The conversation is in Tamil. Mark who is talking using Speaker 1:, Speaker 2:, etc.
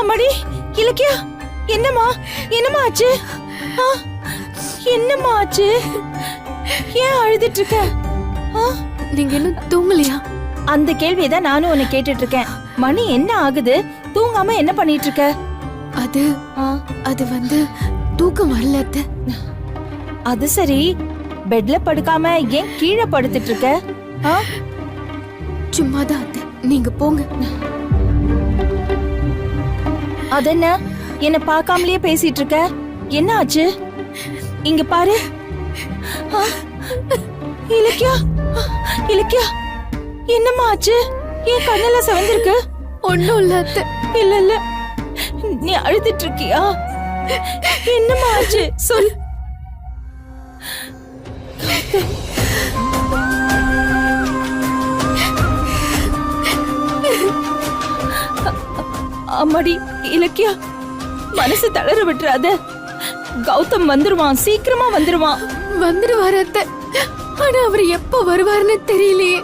Speaker 1: அம்மாடி இலக்கியா, என்னம்மா என்னம்மா ஆச்சு? என்னம்மா ஆச்சு? ஏன் அழுதுட்டு இருக்க?
Speaker 2: நீங்க இன்னும் தூங்கலையா?
Speaker 1: அந்த கேள்வியதான் நானும் உன்னை கேட்டுட்டு இருக்கேன். மணி என்ன ஆகுது? தூங்காம என்ன பண்ணிட்டு இருக்க?
Speaker 2: அது வந்து தூக்கம் வரல அத்தை.
Speaker 1: அது சரி, பெட்ல படுக்காம ஏன் கீழே படுத்துட்டு இருக்க?
Speaker 2: சும்மாதான் அத்தை, நீங்க போங்க.
Speaker 1: அதென்ன, என்ன பார்க்காமலேயே பேசிட்டு இருக்க? என்ன ஆச்சு? இங்க பாரு. இலக்கியா, இலக்கியா, என்னம்மா ஆச்சு? ஏன் கண்ணெல்லாம் சிவந்திருக்கு?
Speaker 2: ஒண்ணும் இல்ல அத்தை.
Speaker 1: இல்ல இல்ல, நீ அழுதுட்டு இருக்கியா? என்னம்மா ஆச்சு சொல். அம்மாடி இலக்கியா, மனசு தளர விட்டுறாத. கௌதம் வந்துருவான், சீக்கிரமா வந்துருவான்.
Speaker 2: வந்துருவாரு அத்தை. ஆனா அவர் எப்ப வருவாருன்னு தெரியலையே.